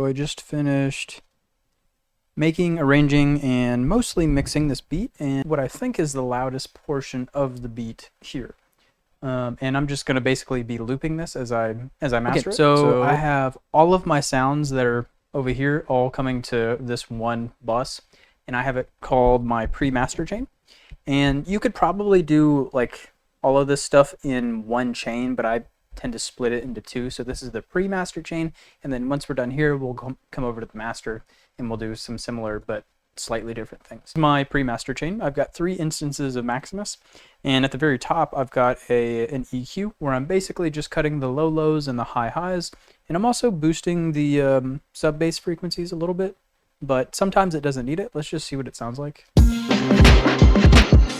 So I just finished making, arranging, and mostly mixing this beat, and what I think is the loudest portion of the beat here. And I'm just going to basically be looping this as I master it. So I have all of my sounds that are over here all coming to this one bus, and I have it called my pre-master chain. And you could probably do like all of this stuff in one chain, but I tend to split it into two. So this is the pre-master chain, and then once we're done here, we'll come over to the master and we'll do some similar but slightly different things. My pre-master chain, I've got 3 instances of Maximus, and at the very top I've got an EQ where I'm basically just cutting the low lows and the high highs, and I'm also boosting the sub bass frequencies a little bit, but sometimes it doesn't need it. Let's just see what it sounds like.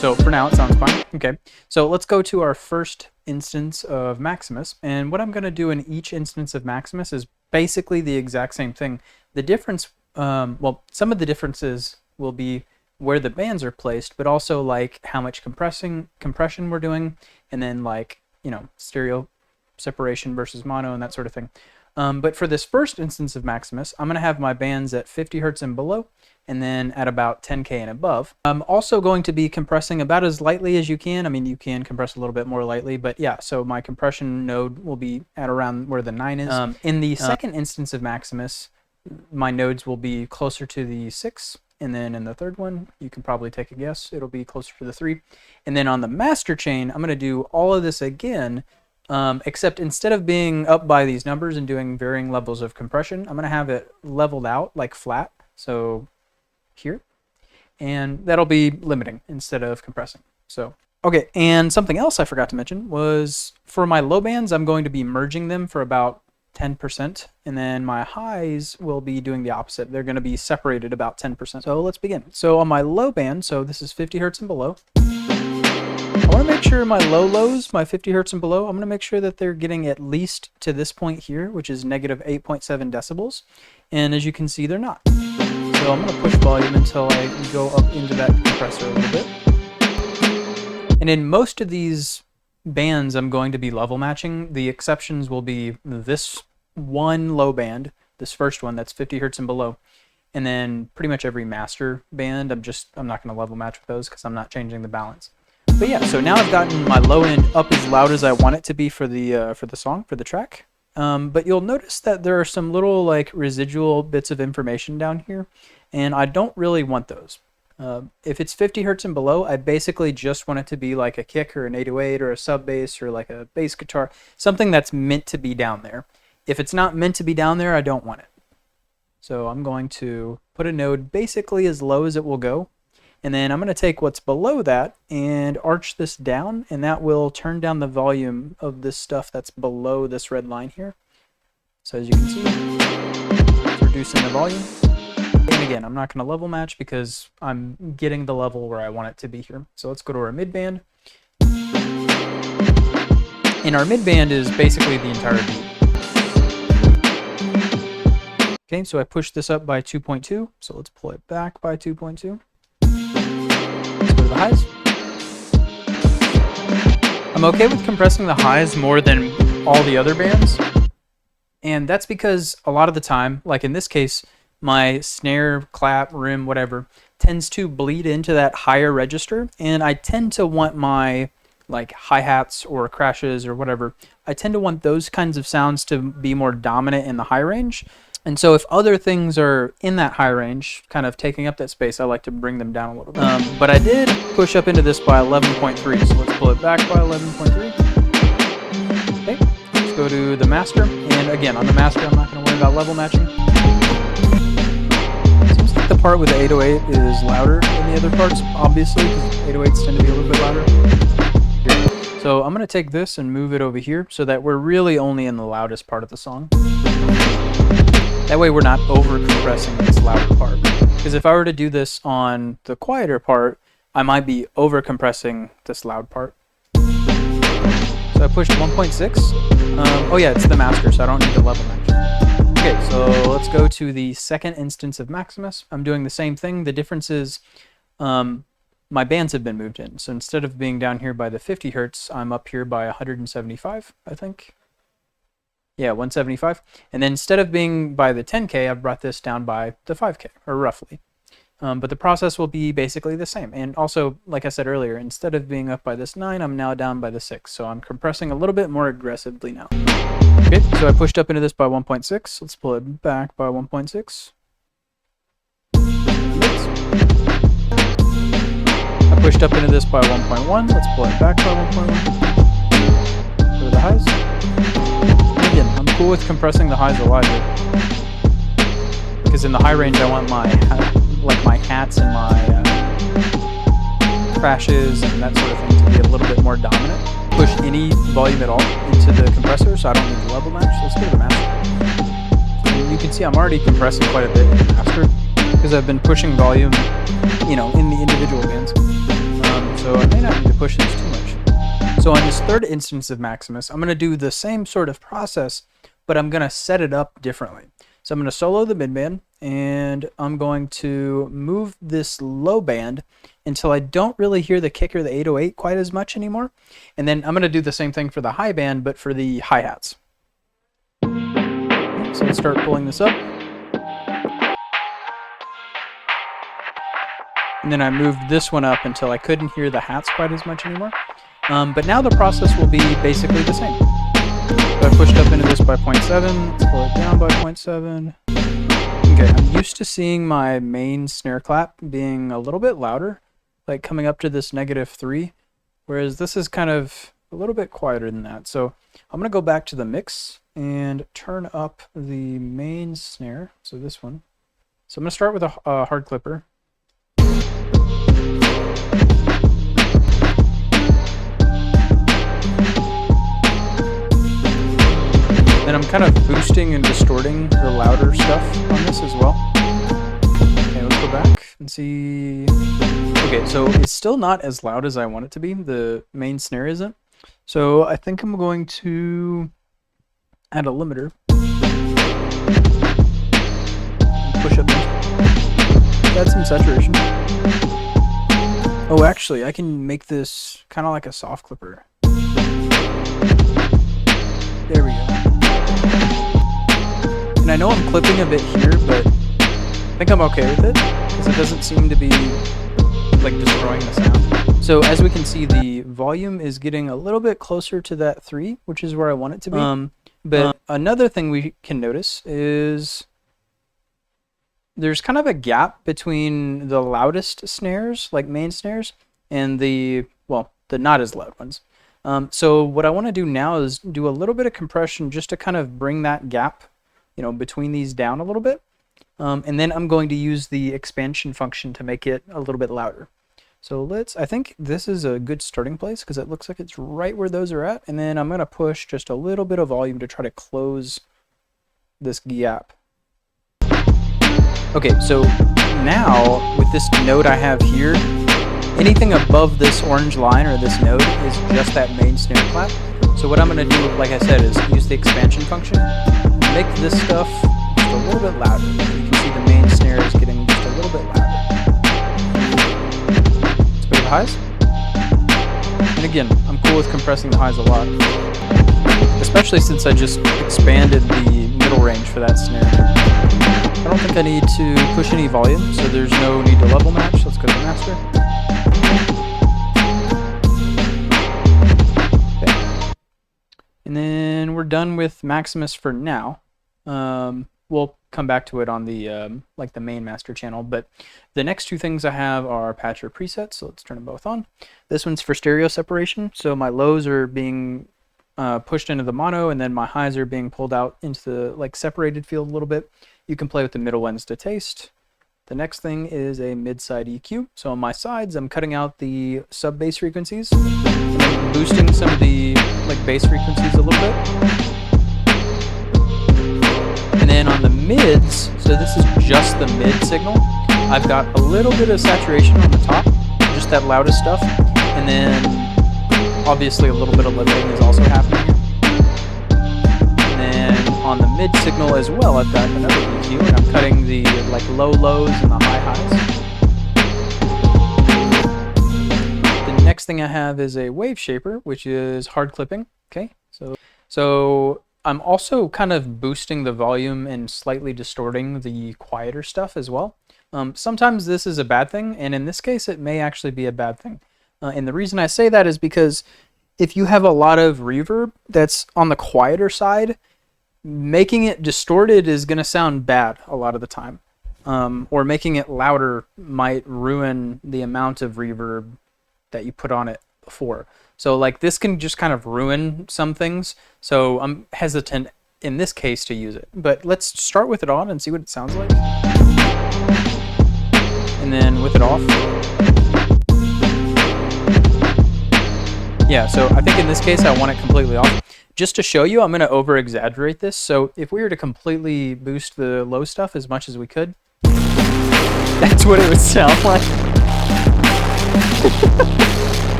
So for now it sounds fine. Okay, so let's go to our first instance of Maximus, and what I'm going to do in each instance of Maximus is basically the exact same thing. The difference, well, some of the differences will be where the bands are placed, but also like how much compression we're doing, and then like, you know, stereo separation versus mono and that sort of thing. But for this first instance of Maximus, I'm going to have my bands at 50 Hertz and below, and then at about 10K and above. I'm also going to be compressing about as lightly as you can. I mean, you can compress a little bit more lightly, but yeah, so my compression node will be at around where the 9 is. In the second instance of Maximus, my nodes will be closer to the 6, and then in the third one, you can probably take a guess, it'll be closer to the 3. And then on the master chain, I'm going to do all of this again, except instead of being up by these numbers and doing varying levels of compression, I'm going to have it leveled out like flat, so here, and that'll be limiting instead of compressing. So okay, and something else I forgot to mention was for my low bands, I'm going to be merging them for about 10%, and then my highs will be doing the opposite. They're going to be separated about 10%. So let's begin. So on my low band, so this is 50 Hertz and below, I want to make sure my low lows, my 50 Hertz and below, I'm going to make sure that they're getting at least to this point here, which is negative 8.7 decibels. And as you can see, they're not. So I'm going to push volume until I go up into that compressor a little bit. And in most of these bands, I'm going to be level matching. The exceptions will be this one low band, this first one that's 50 Hertz and below. And then pretty much every master band, I'm not going to level match with those because I'm not changing the balance. But yeah, so now I've gotten my low end up as loud as I want it to be for the song, for the track. But you'll notice that there are some little like residual bits of information down here, and I don't really want those. If it's 50 Hertz and below, I basically just want it to be like a kick or an 808 or a sub bass or like a bass guitar, something that's meant to be down there. If it's not meant to be down there, I don't want it. So I'm going to put a node basically as low as it will go, and then I'm going to take what's below that and arch this down, and that will turn down the volume of this stuff that's below this red line here. So as you can see, it's reducing the volume. And again, I'm not going to level match because I'm getting the level where I want it to be here. So let's go to our mid band. And our mid band is basically the entire beat. Okay, so I pushed this up by 2.2. So let's pull it back by 2.2. Let's go to the highs. I'm okay with compressing the highs more than all the other bands. And that's because a lot of the time, like in this case, my snare, clap, rim, whatever, tends to bleed into that higher register, and I tend to want my like hi-hats or crashes or whatever, I tend to want those kinds of sounds to be more dominant in the high range. And so if other things are in that high range, kind of taking up that space, I like to bring them down a little bit. But I did push up into this by 11.3, so let's pull it back by 11.3. Okay, let's go to the master, and again, on the master, I'm not going to worry about level matching. The part with the 808 is louder than the other parts, obviously, because 808s tend to be a little bit louder. So I'm going to take this and move it over here so that we're really only in the loudest part of the song. That way we're not over-compressing this louder part. Because if I were to do this on the quieter part, I might be over-compressing this loud part. So I pushed 1.6. Oh yeah, it's the master, so I don't need the level match. Okay, so let's go to the second instance of Maximus. I'm doing the same thing. The difference is my bands have been moved in. So instead of being down here by the 50 Hertz, I'm up here by 175, I think. Yeah, 175. And then instead of being by the 10K, I've brought this down by the 5K, or roughly. But the process will be basically the same. And also, like I said earlier, instead of being up by this 9, I'm now down by the 6. So I'm compressing a little bit more aggressively now. Okay, so I pushed up into this by 1.6. Let's pull it back by 1.6. I pushed up into this by 1.1. Let's pull it back by 1.1. Go to the highs. And again, I'm cool with compressing the highs a lot here. Because in the high range, I want my hats and my crashes and that sort of thing to be a little bit more dominant. Push any volume at all into the compressor, so I don't need the level match. Let's go to the master. So you can see I'm already compressing quite a bit in the master because I've been pushing volume, in the individual bands. So I may not need to push this too much. So on this third instance of Maximus, I'm going to do the same sort of process, but I'm going to set it up differently. So I'm going to solo the midband, and I'm going to move this low band until I don't really hear the kick or the 808 quite as much anymore. And then I'm going to do the same thing for the high band, but for the hi-hats. So let's start pulling this up. And then I moved this one up until I couldn't hear the hats quite as much anymore. But now the process will be basically the same. So I pushed up into this by 0.7, let's pull it down by 0.7. Okay, I'm used to seeing my main snare clap being a little bit louder, like coming up to this -3, whereas this is kind of a little bit quieter than that. So I'm going to go back to the mix and turn up the main snare, so this one. So I'm going to start with a hard clipper. Then I'm kind of boosting and distorting the louder stuff on this as well. Okay, let's go back and see. Okay, so it's still not as loud as I want it to be. The main snare isn't. So I think I'm going to add a limiter. Push up. Add some saturation. Oh, actually, I can make this kind of like a soft clipper. There we go. And I know I'm clipping a bit here, but I think I'm okay with it because it doesn't seem to be like destroying the sound. So as we can see, the volume is getting a little bit closer to that 3, which is where I want it to be. But another thing we can notice is there's kind of a gap between the loudest snares, like main snares, and the not as loud ones. So what I want to do now is do a little bit of compression just to kind of bring that gap, between these down a little bit. And then I'm going to use the expansion function to make it a little bit louder. So I think this is a good starting place because it looks like it's right where those are at. And then I'm going to push just a little bit of volume to try to close this gap. Okay, so now with this node I have here, anything above this orange line or this node is just that main snare clap. So what I'm going to do, like I said, is use the expansion function, make this stuff just a little bit louder. You can see the main snare is getting just a little bit louder. Let's go to the highs. And again, I'm cool with compressing the highs a lot, especially since I just expanded the middle range for that snare. I don't think I need to push any volume, so there's no need to level match. Let's go to the master. Okay. And then we're done with Maximus for now. We'll come back to it on the the main master channel, but the next two things I have are patcher presets, so let's turn them both on. This one's for stereo separation, so my lows are being pushed into the mono, and then my highs are being pulled out into the separated field a little bit. You can play with the middle ones to taste. The next thing is a mid-side EQ. So on my sides, I'm cutting out the sub-bass frequencies, and then boosting some of the bass frequencies a little bit. And then on the mids, so this is just the mid signal, I've got a little bit of saturation on the top, just that loudest stuff, and then obviously a little bit of limiting is also happening here. And then on the mid signal as well, I've got another EQ, and I'm cutting the low lows and the high highs. The next thing I have is a wave shaper, which is hard clipping. Okay, so I'm also kind of boosting the volume and slightly distorting the quieter stuff as well. Sometimes this is a bad thing, and in this case, it may actually be a bad thing. And the reason I say that is because if you have a lot of reverb that's on the quieter side, making it distorted is going to sound bad a lot of the time. Or making it louder might ruin the amount of reverb that you put on it before. So like this can just kind of ruin some things. So I'm hesitant in this case to use it. But let's start with it on and see what it sounds like. And then with it off. Yeah, so I think in this case I want it completely off. Just to show you, I'm going to over exaggerate this. So if we were to completely boost the low stuff as much as we could, that's what it would sound like.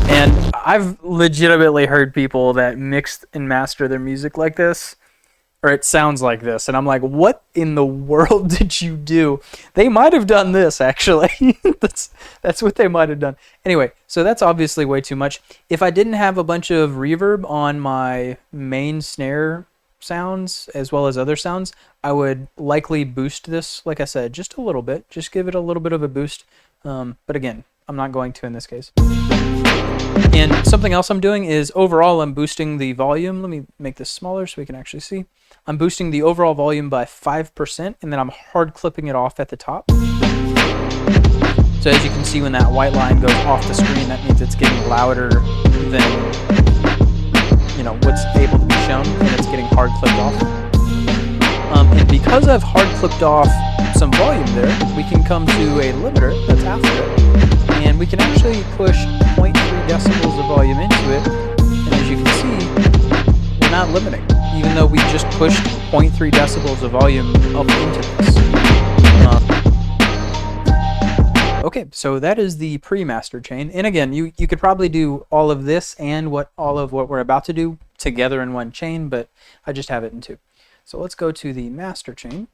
And I've legitimately heard people that mix and master their music like this, or it sounds like this, and I'm like, what in the world did you do? They might have done this, actually. That's what they might have done. Anyway, so that's obviously way too much. If I didn't have a bunch of reverb on my main snare sounds as well as other sounds, I would likely boost this, like I said, just a little bit. Just give it a little bit of a boost. But again, I'm not going to in this case. And something else I'm doing is overall I'm boosting the volume. Let me make this smaller so we can actually see. I'm boosting the overall volume by 5%, and then I'm hard clipping it off at the top. So as you can see, when that white line goes off the screen, that means it's getting louder than, you know, what's able to be shown, and it's getting hard clipped off. And because I've hard clipped off some volume there, we can come to a limiter that's after it, and we can actually push 0.3 decibels of volume into it, and as you can see, we're not limiting, even though we just pushed 0.3 decibels of volume up into this. Okay, so that is the pre-master chain, and again, you could probably do all of this and all of what we're about to do together in one chain, but I just have it in two. So let's go to the master chain,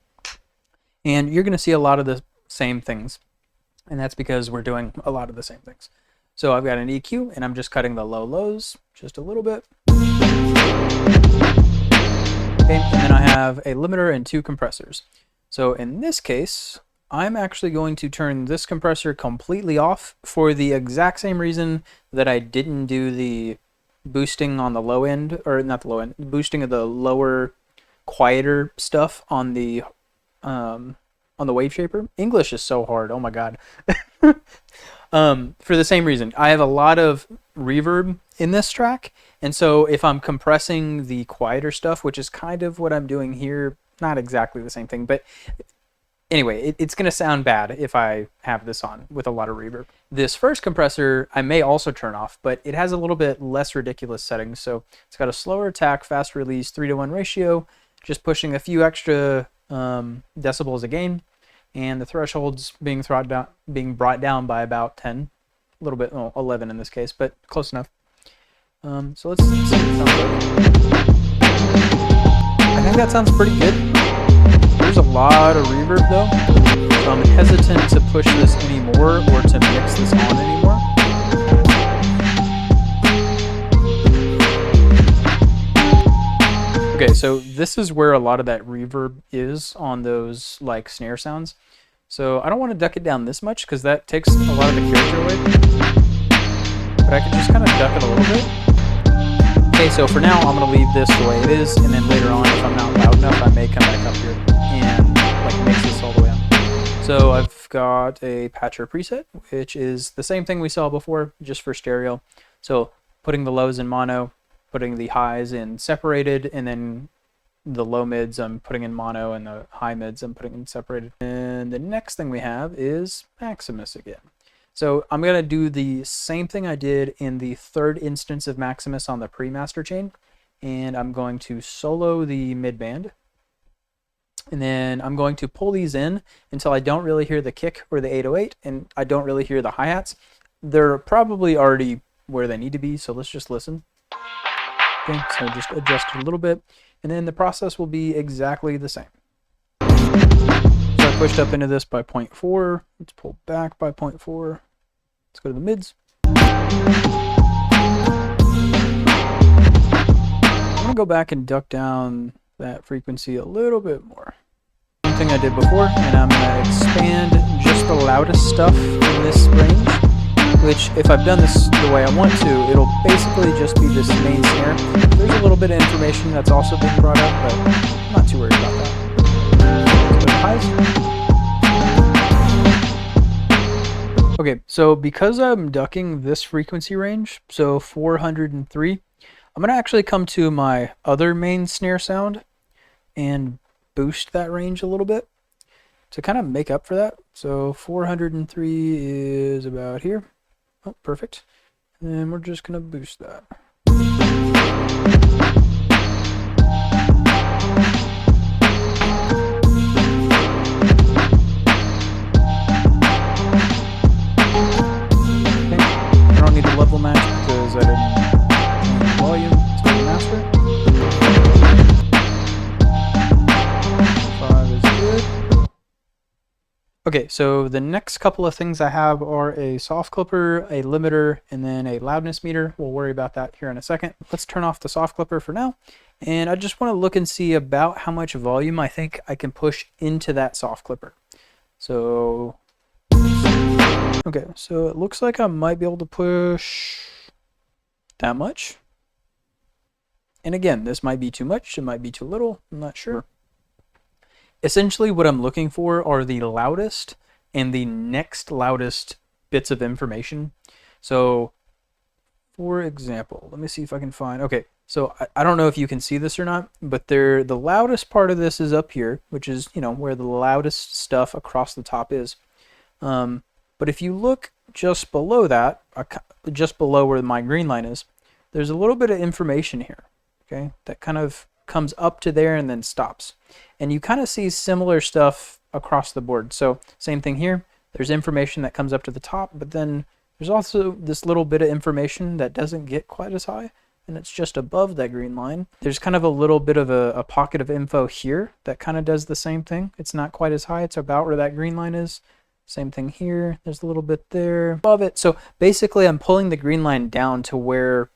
and you're going to see a lot of the same things, and that's because we're doing a lot of the same things. So I've got an EQ, and I'm just cutting the low lows just a little bit. Okay, and then I have a limiter and two compressors. So in this case, I'm actually going to turn this compressor completely off for the exact same reason that I didn't do the boosting on the low end, or not the low end, boosting of the lower, quieter stuff on the wave shaper. English is so hard. Oh my god. For the same reason, I have a lot of reverb in this track, and so if I'm compressing the quieter stuff, which is kind of what I'm doing here, not exactly the same thing, but anyway, it's going to sound bad if I have this on with a lot of reverb. This first compressor I may also turn off, but it has a little bit less ridiculous settings. So it's got a slower attack, fast release, 3-to-1 ratio, just pushing a few extra decibels a gain, and the threshold's being brought down by about 10, a little bit, 11 in this case, but close enough. So let's see what it sounds like. I think that sounds pretty good. There's a lot of reverb though, so I'm hesitant to push this anymore or to mix this on anymore. Okay, so this is where a lot of that reverb is on those like snare sounds. So I don't want to duck it down this much because that takes a lot of the character away. But I can just kind of duck it a little bit. Okay, so for now I'm going to leave this the way it is, and then later on, if I'm not loud enough, I may come back up here and like mix this all the way on. So I've got a patcher preset, which is the same thing we saw before, just for stereo. So putting the lows in mono, putting the highs in separated, and then the low mids I'm putting in mono, and the high mids I'm putting in separated. And the next thing we have is Maximus again. So I'm going to do the same thing I did in the third instance of Maximus on the pre-master chain, and I'm going to solo the mid-band, and then I'm going to pull these in until I don't really hear the kick or the 808, and I don't really hear the hi-hats. They're probably already where they need to be, so let's just listen. Okay, so just adjust it a little bit, and then the process will be exactly the same. So I pushed up into this by 0.4. Let's pull back by 0.4. Let's go to the mids. I'm gonna go back and duck down that frequency a little bit more. Same thing I did before, and I'm gonna expand just the loudest stuff in this range, which if I've done this the way I want to, it'll basically just be this main snare. There's a little bit of information that's also being brought up, but I'm not too worried about that. Okay, so because I'm ducking this frequency range, so 403, I'm going to actually come to my other main snare sound and boost that range a little bit to kind of make up for that. So 403 is about here. Oh, perfect. And we're just going to boost that. Level match because I didn't change the volume to the master. 5 is good. Okay, so the next couple of things I have are a soft clipper, a limiter, and then a loudness meter. We'll worry about that here in a second. Let's turn off the soft clipper for now. And I just want to look and see about how much volume I think I can push into that soft clipper. So okay, so it looks like I might be able to push that much. And again, this might be too much, it might be too little, I'm not sure. Essentially what I'm looking for are the loudest and the next loudest bits of information. So for example, let me see if I can find, okay, so I don't know if you can see this or not, but the loudest part of this is up here, which is, you know, where the loudest stuff across the top is. But if you look just below that, just below where my green line is, there's a little bit of information here, okay, that kind of comes up to there and then stops. And you kind of see similar stuff across the board. So same thing here, there's information that comes up to the top, but then there's also this little bit of information that doesn't get quite as high, and it's just above that green line. There's kind of a little bit of a pocket of info here that kind of does the same thing. It's not quite as high, it's about where that green line is. Same thing here, there's a little bit there above it. So basically I'm pulling the green line down to where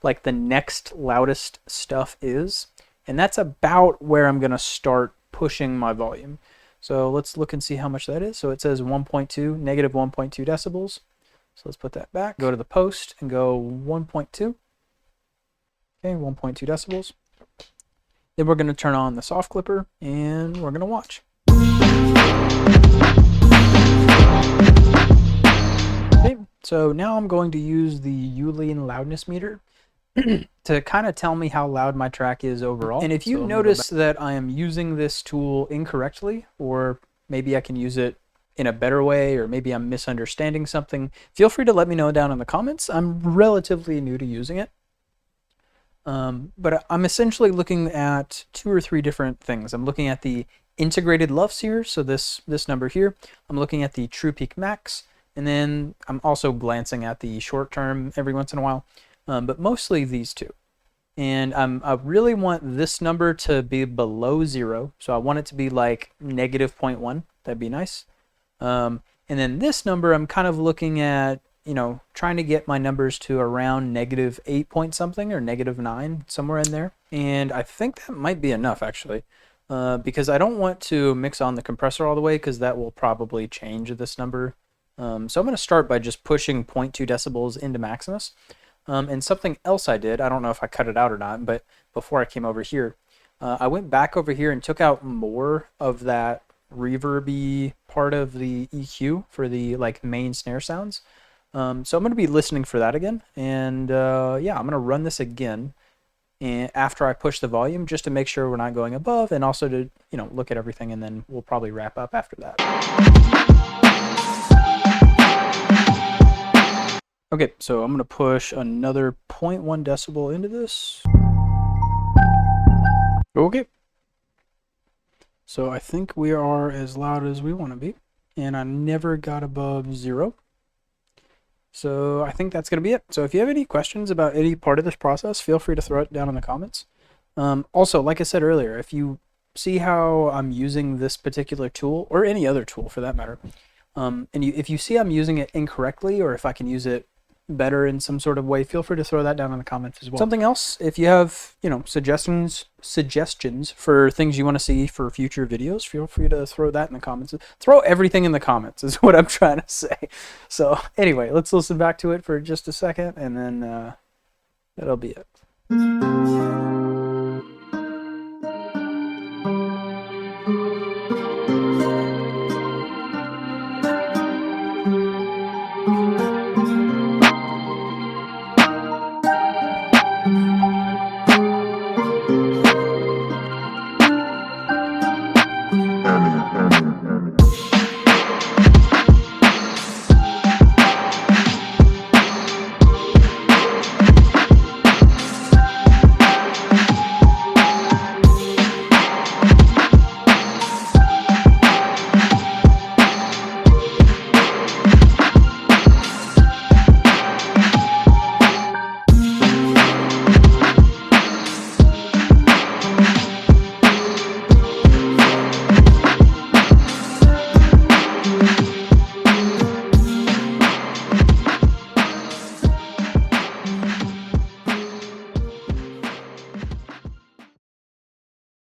like the next loudest stuff is, and that's about where I'm gonna start pushing my volume. So let's look and see how much that is. So it says 1.2, negative 1.2 decibels. So let's put that back, go to the post and go 1.2. Okay, 1.2 decibels. Then we're gonna turn on the soft clipper and we're gonna watch. Okay, so now I'm going to use the Yulin loudness meter to kind of tell me how loud my track is overall. And if you notice that I am using this tool incorrectly, or maybe I can use it in a better way, or maybe I'm misunderstanding something, feel free to let me know down in the comments. I'm relatively new to using it. But I'm essentially looking at 2 or 3 different things. I'm looking at the integrated LUFS here, so this number here. I'm looking at the True Peak Max, and then I'm also glancing at the short term every once in a while, but mostly these two. And I really want this number to be below 0, so I want it to be like negative 0.1. That'd be nice. And then this number, I'm kind of looking at, you know, trying to get my numbers to around negative 8 point something or negative 9, somewhere in there. And I think that might be enough actually, because I don't want to mix on the compressor all the way, because that will probably change this number. So I'm going to start by just pushing 0.2 decibels into Maximus. And something else I did, I don't know if I cut it out or not, but before I came over here, I went back over here and took out more of that reverby part of the EQ for the like main snare sounds. So I'm going to be listening for that again, and yeah, I'm going to run this again and after I push the volume, just to make sure we're not going above, and also to, you know, look at everything, and then we'll probably wrap up after that. Okay, so I'm going to push another 0.1 decibel into this. Okay. So I think we are as loud as we want to be, and I never got above 0. So I think that's going to be it. So if you have any questions about any part of this process, feel free to throw it down in the comments. Also, like I said earlier, if you see how I'm using this particular tool, or any other tool for that matter, and if you see I'm using it incorrectly, or if I can use it better in some sort of way, feel free to throw that down in the comments as well. Something else, if you have, suggestions for things you want to see for future videos, feel free to throw that in the comments. Throw everything in the comments is what I'm trying to say. So anyway, let's listen back to it for just a second, and then that'll be it.